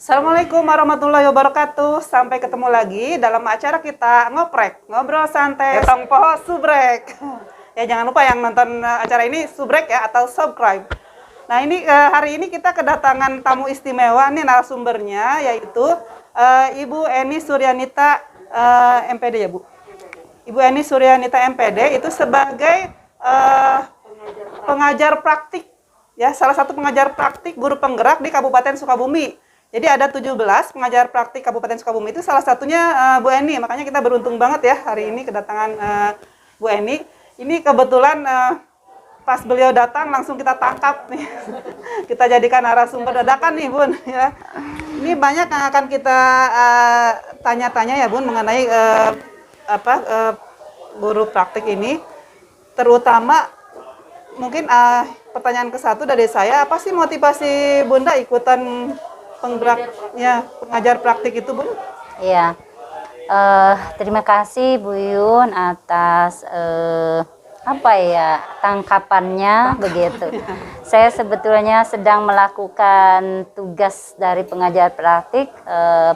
Assalamualaikum warahmatullahi wabarakatuh. Sampai ketemu lagi dalam acara kita ngoprek, ngobrol santai, tong poho subrek. Ya jangan lupa yang nonton acara ini subrek ya atau subscribe. Nah ini hari ini kita kedatangan tamu istimewa nih narasumbernya yaitu Ibu Eni Suryanita MPD ya Bu. Ibu Eni Suryanita MPD itu sebagai pengajar praktik ya, salah satu pengajar praktik guru penggerak di Kabupaten Sukabumi. Jadi ada 17 pengajar praktik Kabupaten Sukabumi, itu salah satunya Bu Eni. Makanya kita beruntung banget ya hari ini kedatangan Bu Eni. Ini kebetulan pas beliau datang langsung kita tangkap nih. Kita jadikan narasumber dadakan nih Bun ya. Ini banyak yang akan kita tanya-tanya ya Bun mengenai guru praktik ini. Terutama mungkin pertanyaan ke-1 dari saya, apa sih motivasi Bunda ikutan penggeraknya pengajar praktik itu, Bun? Iya, terima kasih Bu Yun atas tangkapannya begitu. Saya sebetulnya sedang melakukan tugas dari pengajar praktik,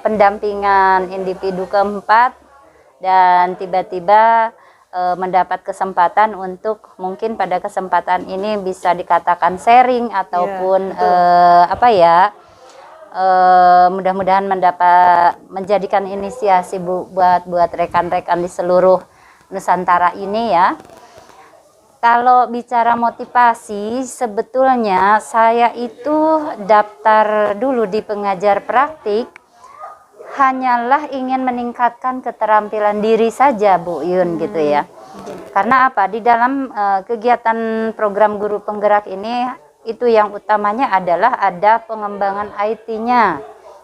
pendampingan individu keempat, dan tiba-tiba mendapat kesempatan untuk mungkin pada kesempatan ini bisa dikatakan sharing ataupun mudah-mudahan menjadikan inisiasi buat rekan-rekan di seluruh Nusantara ini ya. Kalau bicara motivasi, sebetulnya saya itu daftar dulu di pengajar praktik hanyalah ingin meningkatkan keterampilan diri saja Bu Yun gitu ya. Karena apa? Di dalam kegiatan program guru penggerak ini itu yang utamanya adalah ada pengembangan IT-nya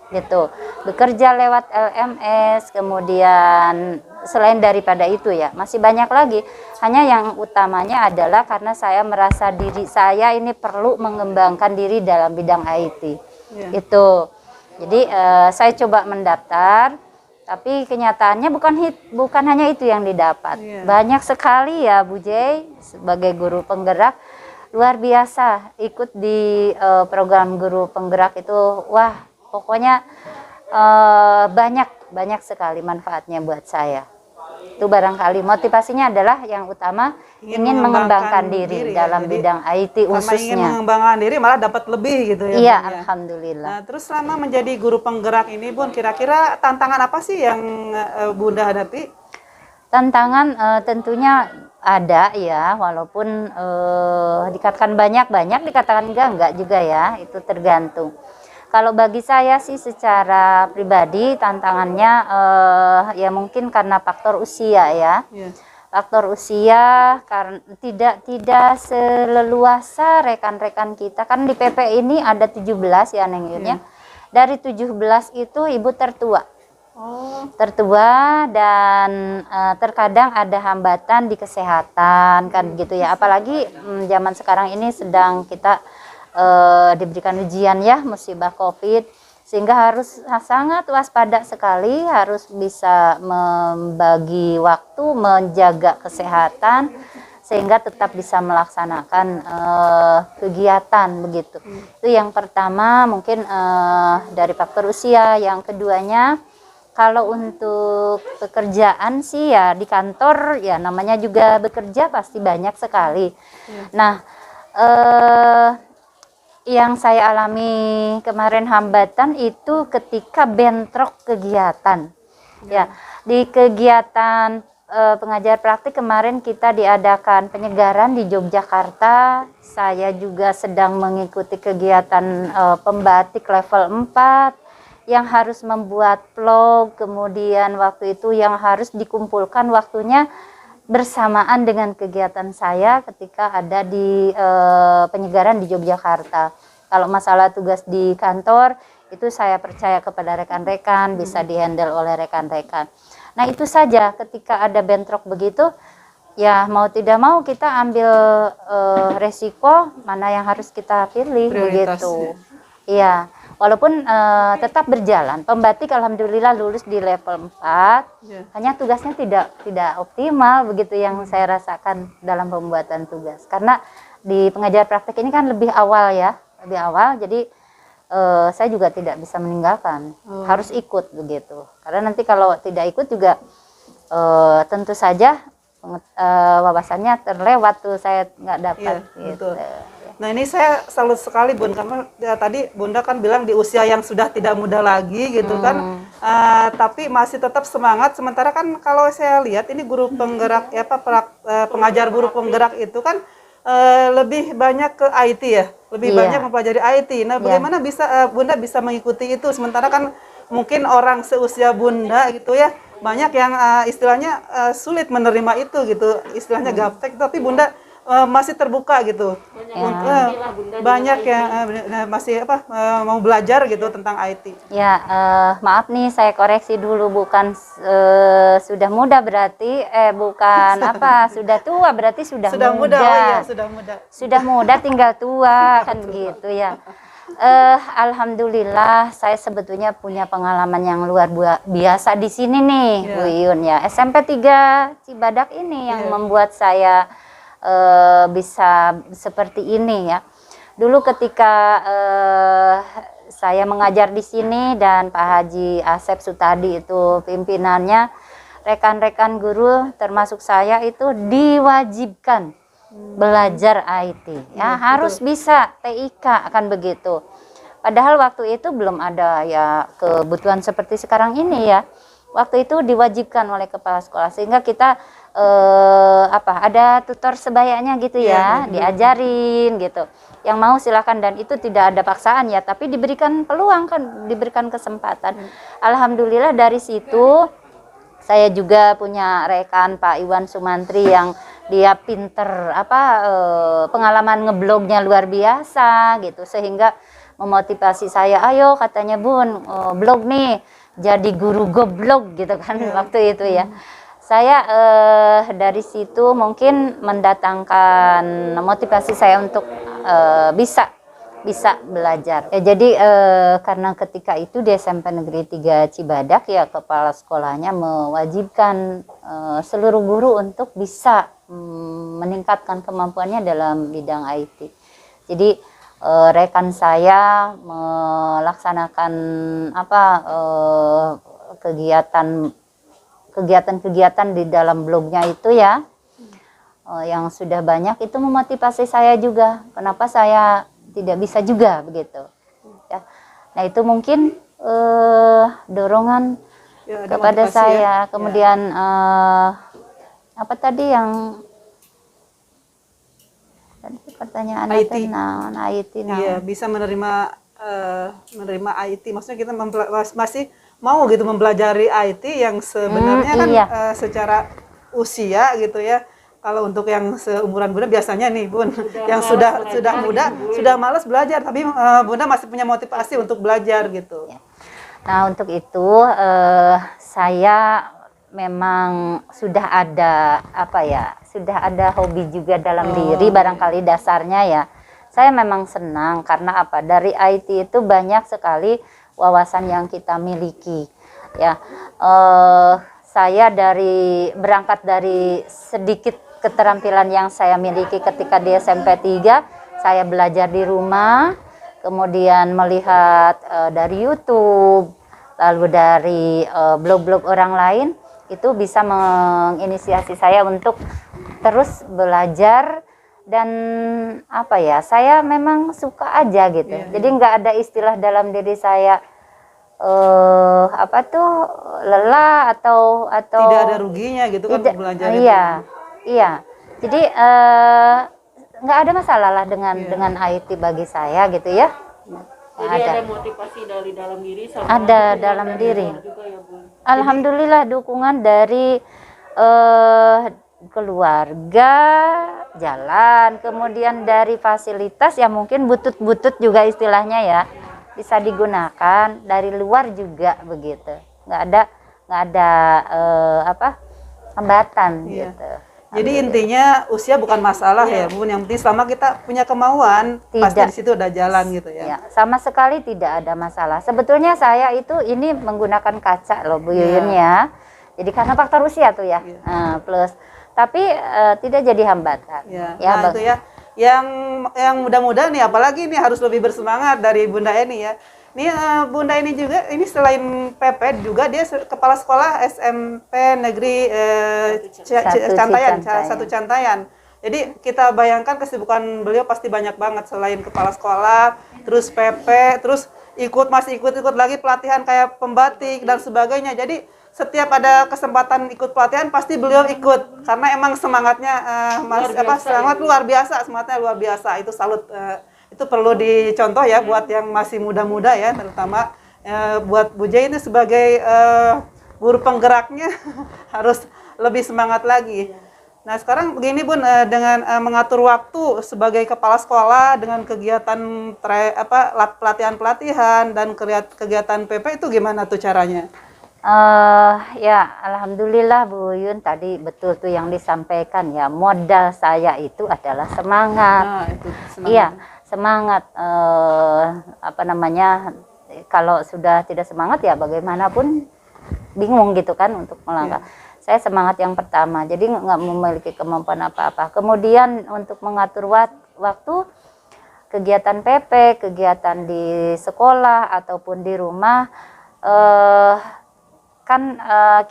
gitu. Bekerja lewat LMS, kemudian selain daripada itu ya, masih banyak lagi. Hanya yang utamanya adalah karena saya merasa diri saya ini perlu mengembangkan diri dalam bidang IT. Itu. Jadi saya coba mendaftar, tapi kenyataannya bukan hanya itu yang didapat. Banyak sekali ya Bu Jay sebagai guru penggerak. Luar biasa ikut di program guru penggerak itu, wah pokoknya banyak sekali manfaatnya buat saya. Itu barangkali motivasinya adalah yang utama ingin mengembangkan diri dalam bidang IT khususnya. Ingin mengembangkan diri malah dapat lebih gitu ya. Iya, alhamdulillah. Nah, terus selama menjadi guru penggerak ini Bun, kira-kira tantangan apa sih yang Bunda hadapi? Tantangan tentunya ada ya, walaupun dikatakan banyak dikatakan enggak juga ya, itu tergantung. Kalau bagi saya sih secara pribadi tantangannya ya mungkin karena faktor usia ya. Faktor usia karena tidak seleluasa rekan-rekan kita, kan di PP ini ada 17 ya Neng Yun ya. Dari 17 itu ibu tertua. Tertua dan terkadang ada hambatan di kesehatan kan gitu ya, apalagi zaman sekarang ini sedang kita diberikan ujian ya, musibah COVID, sehingga harus sangat waspada sekali, harus bisa membagi waktu, menjaga kesehatan sehingga tetap bisa melaksanakan kegiatan begitu. Itu yang pertama mungkin dari faktor usia. Yang keduanya, kalau untuk pekerjaan sih ya di kantor ya namanya juga bekerja pasti banyak sekali. Nah, yang saya alami kemarin hambatan itu ketika bentrok kegiatan. Ya, di kegiatan pengajar praktik kemarin kita diadakan penyegaran di Yogyakarta. Saya juga sedang mengikuti kegiatan pembatik level 4 yang harus membuat vlog, kemudian waktu itu yang harus dikumpulkan waktunya bersamaan dengan kegiatan saya ketika ada di penyegaran di Yogyakarta. Kalau masalah tugas di kantor itu saya percaya kepada rekan-rekan, bisa dihandle oleh rekan-rekan. Nah itu saja, ketika ada bentrok begitu ya mau tidak mau kita ambil resiko mana yang harus kita pilih begitu. Iya. Walaupun tetap berjalan, pembatik alhamdulillah lulus di level 4, hanya tugasnya tidak optimal begitu yang saya rasakan dalam pembuatan tugas. Karena di pengajar praktek ini kan lebih awal ya, lebih awal, jadi saya juga tidak bisa meninggalkan, harus ikut begitu. Karena nanti kalau tidak ikut juga tentu saja wawasannya terlewat tuh, saya nggak dapat. Iya, Gitu. betul. Nah ini saya salut sekali Bun, karena ya, tadi Bunda kan bilang di usia yang sudah tidak muda lagi gitu kan, tapi masih tetap semangat. Sementara kan kalau saya lihat ini guru penggerak ya apa pengajar guru penggerak itu kan lebih banyak ke IT ya, lebih Iya. banyak mempelajari IT. Nah bagaimana bisa Bunda bisa mengikuti itu? Sementara kan mungkin orang seusia Bunda gitu ya banyak yang istilahnya sulit menerima itu gitu, istilahnya gaptek, tapi Bunda masih terbuka gitu. Banyak yang masih mau belajar gitu tentang IT. Ya, maaf nih saya koreksi dulu, bukan sudah muda berarti, bukan apa, sudah tua berarti sudah muda. muda. Oh iya, sudah muda. Sudah muda tinggal tua kan begitu ya. Alhamdulillah saya sebetulnya punya pengalaman yang luar biasa di sini nih, Bu Yun ya. SMP 3 Cibadak ini yang membuat saya bisa seperti ini ya. Dulu ketika saya mengajar di sini dan Pak Haji Asep Sutadi itu pimpinannya, rekan-rekan guru termasuk saya itu diwajibkan belajar IT ya, harus bisa TIK akan begitu. Padahal waktu itu belum ada ya kebutuhan seperti sekarang ini ya. Waktu itu diwajibkan oleh kepala sekolah sehingga kita ada tutor sebayanya gitu ya, diajarin gitu. Yang mau silakan, dan itu tidak ada paksaan ya, tapi diberikan peluang kan, diberikan kesempatan. Alhamdulillah dari situ saya juga punya rekan Pak Iwan Sumantri yang dia pinter pengalaman ngeblognya luar biasa gitu, sehingga memotivasi saya, ayo katanya Bun, blog nih jadi guru goblog gitu kan waktu itu ya. Saya dari situ mungkin mendatangkan motivasi saya untuk bisa belajar. Ya, jadi karena ketika itu di SMP Negeri 3 Cibadak ya, kepala sekolahnya mewajibkan seluruh guru untuk bisa meningkatkan kemampuannya dalam bidang IT. Jadi rekan saya melaksanakan kegiatan di dalam blognya itu ya, yang sudah banyak, itu memotivasi saya juga. Kenapa saya tidak bisa juga begitu ya. Nah itu mungkin dorongan kepada saya. Kemudian apa tadi yang pertanyaan IT. IT. Iya, bisa menerima IT. Maksudnya kita masih mau gitu mempelajari IT yang sebenarnya kan secara usia gitu ya. Kalau untuk yang seumuran Bunda biasanya nih Bun, yang sudah muda, sudah malas belajar, tapi Bunda masih punya motivasi untuk belajar gitu. Nah untuk itu saya memang sudah ada sudah ada hobi juga dalam diri, barangkali dasarnya ya. Saya memang senang karena dari IT itu banyak sekali wawasan yang kita miliki ya. Saya berangkat dari sedikit keterampilan yang saya miliki ketika di SMP 3, saya belajar di rumah, kemudian melihat dari YouTube, lalu dari blog-blog orang lain, itu bisa menginisiasi saya untuk terus belajar. Dan saya memang suka aja gitu. Jadi nggak ada istilah dalam diri saya lelah atau tidak ada ruginya gitu kan belajar itu. Iya. Jadi nggak ada masalah lah dengan IT bagi saya gitu ya. Jadi ada motivasi dari dalam diri sama ada dalam diri. juga ya, Bu. Alhamdulillah dukungan dari keluarga, jalan, kemudian dari fasilitas yang mungkin butut-butut juga istilahnya ya, bisa digunakan dari luar juga begitu. Nggak ada hambatan gitu. Jadi intinya usia bukan masalah ya Bun, yang penting selama kita punya kemauan, pasti di situ ada jalan gitu ya. Sama sekali tidak ada masalah. Sebetulnya saya ini menggunakan kaca loh Bu Yuyun ya. Jadi karena faktor usia tuh ya, plus. Tapi tidak jadi hambatan. Nah itu ya, yang muda-muda nih, apalagi nih harus lebih bersemangat dari Bunda Eni ya. Nih Bunda Eni juga, ini selain PP juga dia kepala sekolah SMP Negeri Cantaian, satu Cantaian. Jadi kita bayangkan kesibukan beliau pasti banyak banget, selain kepala sekolah, terus PP, terus masih ikut lagi pelatihan kayak pembatik dan sebagainya. Jadi setiap ada kesempatan ikut pelatihan pasti beliau ikut karena emang semangatnya semangatnya luar biasa. Itu salut, itu perlu dicontoh ya buat yang masih muda-muda ya, terutama buat Bu Jai ini sebagai guru penggeraknya harus lebih semangat lagi. Nah sekarang begini Bun, dengan mengatur waktu sebagai kepala sekolah dengan kegiatan pelatihan dan kegiatan PP itu gimana tuh caranya? Ya alhamdulillah Bu Yun, tadi betul tuh yang disampaikan ya, modal saya itu adalah semangat. Nah, itu semangat. Iya, semangat. Apa namanya, kalau sudah tidak semangat ya bagaimanapun bingung gitu kan untuk melangkah. Saya semangat yang pertama, jadi nggak memiliki kemampuan apa-apa. Kemudian untuk mengatur waktu, kegiatan PP, kegiatan di sekolah ataupun di rumah, kan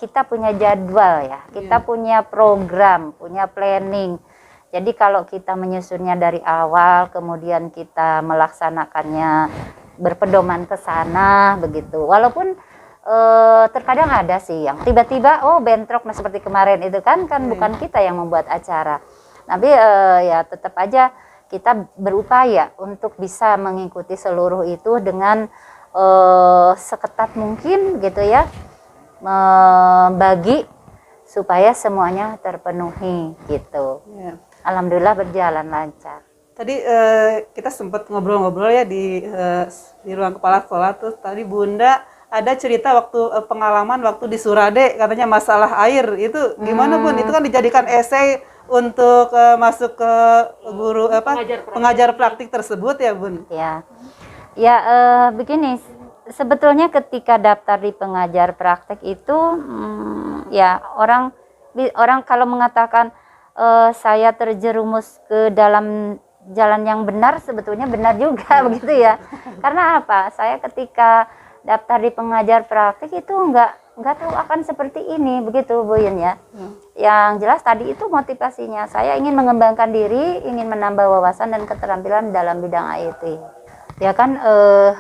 kita punya jadwal ya, kita punya program, punya planning. Jadi kalau kita menyusunnya dari awal, kemudian kita melaksanakannya berpedoman ke sana begitu. Walaupun terkadang ada sih yang tiba-tiba bentrok, nah seperti kemarin itu kan bukan kita yang membuat acara. Tapi ya tetap aja kita berupaya untuk bisa mengikuti seluruh itu dengan seketat mungkin gitu ya, membagi supaya semuanya terpenuhi gitu. Ya. Alhamdulillah berjalan lancar. Tadi kita sempat ngobrol-ngobrol ya di ruang kepala sekolah tuh, tadi Bunda ada cerita waktu pengalaman waktu di Surade, katanya masalah air itu gimana Bun? Itu kan dijadikan esai untuk masuk ke guru pengajar praktik tersebut ya Bun? Ya, begini. Sebetulnya ketika daftar di pengajar praktek itu, ya orang kalau mengatakan saya terjerumus ke dalam jalan yang benar, sebetulnya benar juga begitu ya. Karena apa? Saya ketika daftar di pengajar praktik itu nggak tahu akan seperti ini begitu Bu Yun ya. Yang jelas tadi itu motivasinya saya ingin mengembangkan diri, ingin menambah wawasan dan keterampilan dalam bidang IT. Ya kan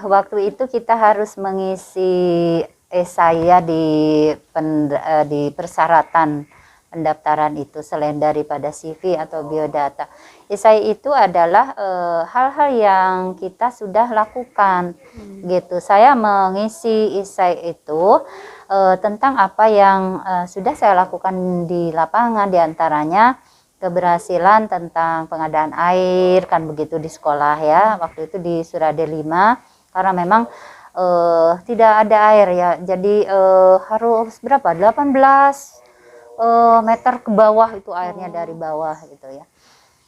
waktu itu kita harus mengisi esai di persyaratan pendaftaran itu selain daripada CV atau biodata. Esai itu adalah hal-hal yang kita sudah lakukan gitu. Saya mengisi esai itu tentang apa yang sudah saya lakukan di lapangan, diantaranya keberhasilan tentang pengadaan air kan begitu di sekolah ya, waktu itu di Surade 5 karena memang tidak ada air ya, jadi harus berapa 18 meter ke bawah itu airnya dari bawah gitu ya.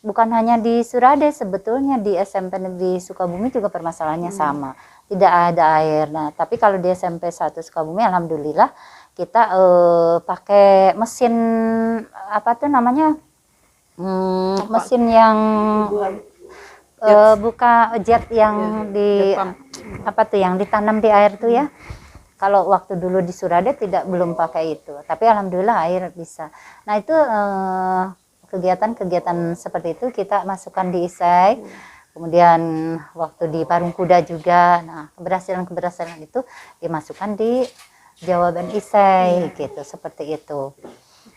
Bukan hanya di Surade, sebetulnya di SMP Negeri Sukabumi juga permasalahannya sama, tidak ada air. Nah tapi kalau di SMP 1 Sukabumi alhamdulillah kita pakai mesin apa tuh namanya, mesin yang buka jet yang yang ditanam di air tuh ya. Kalau waktu dulu di Surade belum pakai itu, tapi alhamdulillah air bisa. Nah itu kegiatan-kegiatan seperti itu kita masukkan di esai. Kemudian waktu di Parung Kuda juga, nah keberhasilan itu dimasukkan di jawaban esai gitu, seperti itu.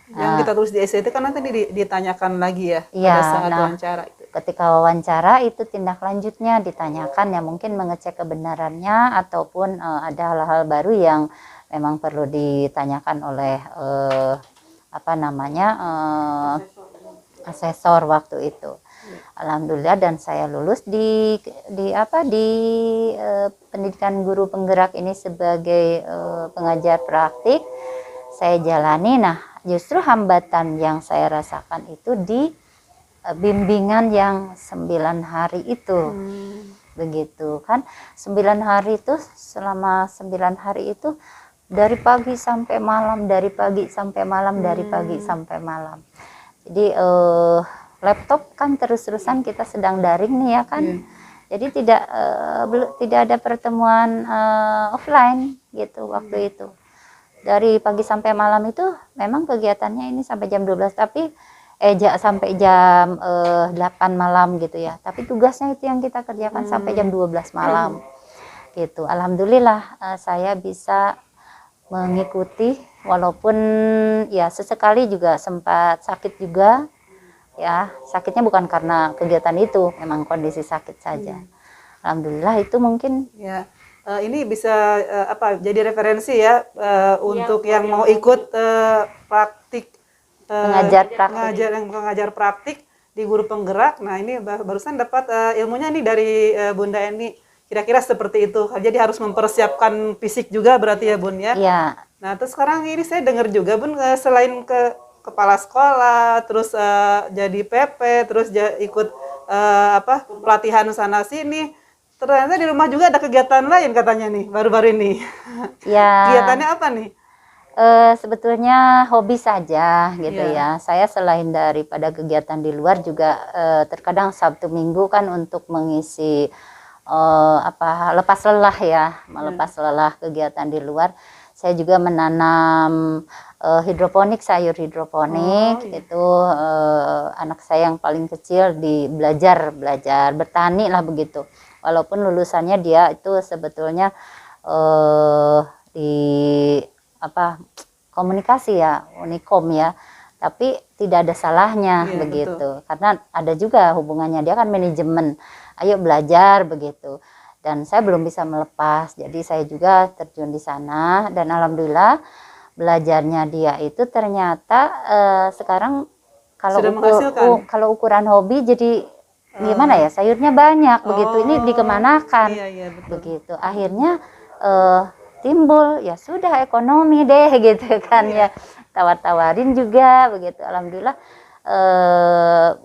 Yang kita tulis di esai itu kan nanti ditanyakan lagi ya pada saat wawancara itu. Ketika wawancara itu tindak lanjutnya ditanyakan ya, mungkin mengecek kebenarannya ataupun ada hal-hal baru yang memang perlu ditanyakan oleh asesor waktu itu. Alhamdulillah dan saya lulus di pendidikan guru penggerak ini sebagai pengajar praktik. Saya jalani. Nah justru hambatan yang saya rasakan itu di bimbingan yang 9 hari itu. Begitu kan, 9 hari itu, selama 9 hari itu dari pagi sampai malam, dari pagi sampai malam, dari pagi sampai malam. Jadi laptop kan terus-terusan kita sedang daring nih ya kan. Jadi tidak ada pertemuan offline gitu waktu itu. Dari pagi sampai malam itu memang kegiatannya ini sampai jam 12, tapi sampai jam 8 malam gitu ya. Tapi tugasnya itu yang kita kerjakan sampai jam 12 malam. Gitu. Alhamdulillah saya bisa mengikuti, walaupun ya sesekali juga sempat sakit juga. Ya, sakitnya bukan karena kegiatan itu, memang kondisi sakit saja. Alhamdulillah itu mungkin Ya, ini bisa jadi referensi ya untuk yang mau ikut praktik mengajar praktik di guru penggerak. Nah, ini barusan dapat ilmunya nih dari Bunda Eni. Kira-kira seperti itu. Jadi harus mempersiapkan fisik juga berarti ya Bun ya. ya. Nah, terus sekarang ini saya dengar juga Bun selain ke kepala sekolah, terus jadi PP, terus ikut pelatihan sana sini. Ternyata di rumah juga ada kegiatan lain katanya nih baru-baru ini. Ya. Kegiatannya apa nih? Sebetulnya hobi saja gitu ya. Saya selain daripada kegiatan di luar juga terkadang Sabtu Minggu kan untuk mengisi lepas lelah ya, melepas lelah kegiatan di luar. Saya juga menanam hidroponik, sayur hidroponik itu anak saya yang paling kecil belajar bertani lah begitu. Walaupun lulusannya dia itu sebetulnya di komunikasi ya, Unikom ya, tapi tidak ada salahnya begitu. Betul. Karena ada juga hubungannya, dia kan manajemen, ayo belajar begitu. Dan saya belum bisa melepas, jadi saya juga terjun di sana dan alhamdulillah belajarnya dia itu ternyata sekarang kalau ukuran hobi jadi gimana ya, sayurnya banyak begitu, ini dikemanakan begitu. Akhirnya timbul ya sudah ekonomi deh gitu kan ya, tawar-tawarin juga begitu. Alhamdulillah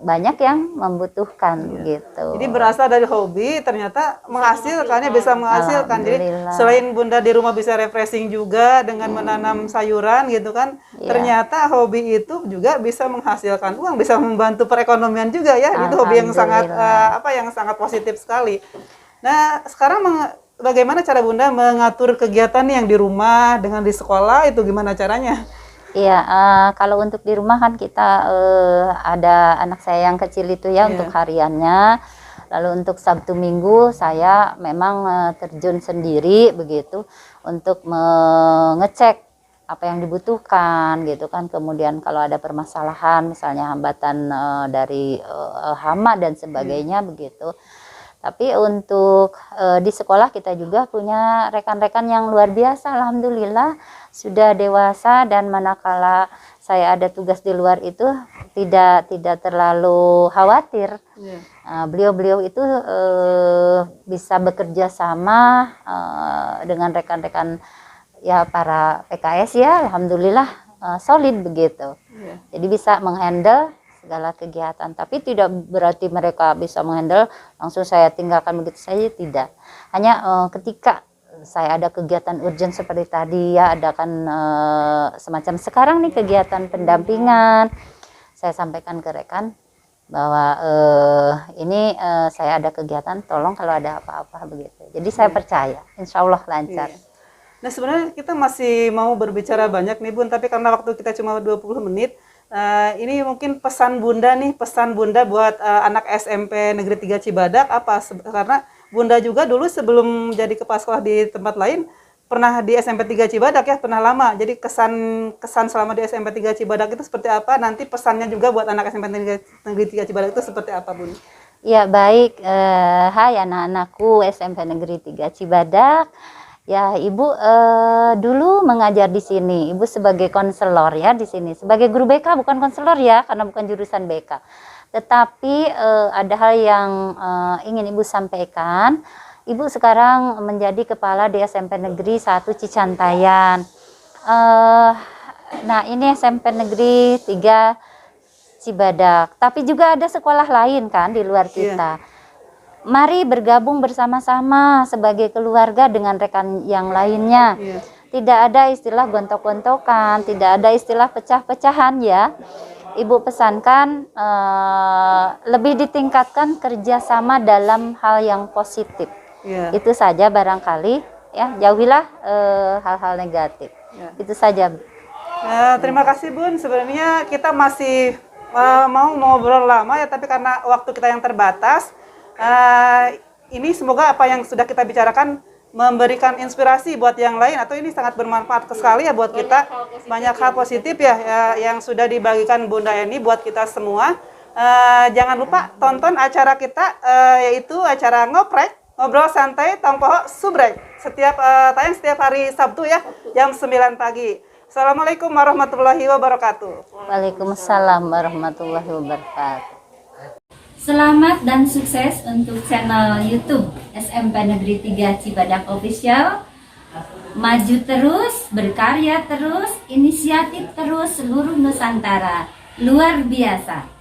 banyak yang membutuhkan gitu. Jadi berasal dari hobi ternyata menghasilkannya, bisa menghasilkan. Jadi selain Bunda di rumah bisa refreshing juga dengan menanam sayuran gitu kan, ternyata hobi itu juga bisa menghasilkan uang, bisa membantu perekonomian juga ya. Itu hobi yang sangat yang sangat positif sekali. Nah, sekarang bagaimana cara Bunda mengatur kegiatan yang di rumah dengan di sekolah, itu gimana caranya? Iya, kalau untuk di rumah kan kita ada anak saya yang kecil itu ya untuk hariannya. Lalu untuk Sabtu Minggu saya memang terjun sendiri begitu untuk mengecek apa yang dibutuhkan gitu kan. Kemudian kalau ada permasalahan misalnya hambatan dari hama dan sebagainya begitu. Tapi untuk di sekolah kita juga punya rekan-rekan yang luar biasa, alhamdulillah sudah dewasa, dan manakala saya ada tugas di luar itu tidak terlalu khawatir. Beliau-beliau itu bisa bekerja sama dengan rekan-rekan ya para PKS ya, alhamdulillah solid begitu. Jadi bisa menghandle segala kegiatan, tapi tidak berarti mereka bisa menghandle langsung saya tinggalkan begitu saja, tidak. Hanya ketika saya ada kegiatan urgent seperti tadi ya, ada kan semacam sekarang nih kegiatan pendampingan, saya sampaikan ke rekan bahwa ini saya ada kegiatan, tolong kalau ada apa-apa begitu. Jadi saya percaya, insya Allah lancar. Nah, sebenarnya kita masih mau berbicara banyak nih Bun, tapi karena waktu kita cuma 20 menit, ini mungkin pesan Bunda buat anak SMP Negeri 3 Cibadak apa? Karena Bunda juga dulu sebelum jadi kepala sekolah di tempat lain pernah di SMP 3 Cibadak ya, pernah lama. Jadi kesan selama di SMP 3 Cibadak itu seperti apa? Nanti pesannya juga buat anak SMP Negeri 3 Cibadak itu seperti apa, Bun? Ya baik, hai anak-anakku SMP Negeri 3 Cibadak. Ya, Ibu dulu mengajar di sini. Ibu sebagai konselor ya di sini. Sebagai guru BK, bukan konselor ya, karena bukan jurusan BK. Tetapi ada hal yang ingin Ibu sampaikan. Ibu sekarang menjadi kepala di SMP Negeri 1 Cicantayan. Nah, ini SMP Negeri 3 Cibadak. Tapi juga ada sekolah lain kan di luar kita. Mari bergabung bersama-sama sebagai keluarga dengan rekan yang lainnya. Tidak ada istilah gontok-gontokan, tidak ada istilah pecah-pecahan ya. Ibu pesankan lebih ditingkatkan kerjasama dalam hal yang positif. Iya. Itu saja barangkali ya, jauhilah hal-hal negatif. Ya. Itu saja. Terima kasih Bun. Sebenarnya kita masih mau ngobrol lama ya, tapi karena waktu kita yang terbatas, ini semoga apa yang sudah kita bicarakan memberikan inspirasi buat yang lain, atau ini sangat bermanfaat sekali ya buat kita. Banyak hal positif ya, yang sudah dibagikan Bunda Eni buat kita semua. Jangan lupa tonton acara kita, yaitu acara Ngoprek, Ngobrol Santai Tongpoho Subrek. Tayang setiap hari Sabtu ya, jam 9 pagi. Assalamualaikum warahmatullahi wabarakatuh. Waalaikumsalam warahmatullahi wabarakatuh. Selamat dan sukses untuk channel YouTube SMP Negeri 3 Cibadak Official. Maju terus, berkarya terus, inisiatif terus seluruh Nusantara. Luar biasa.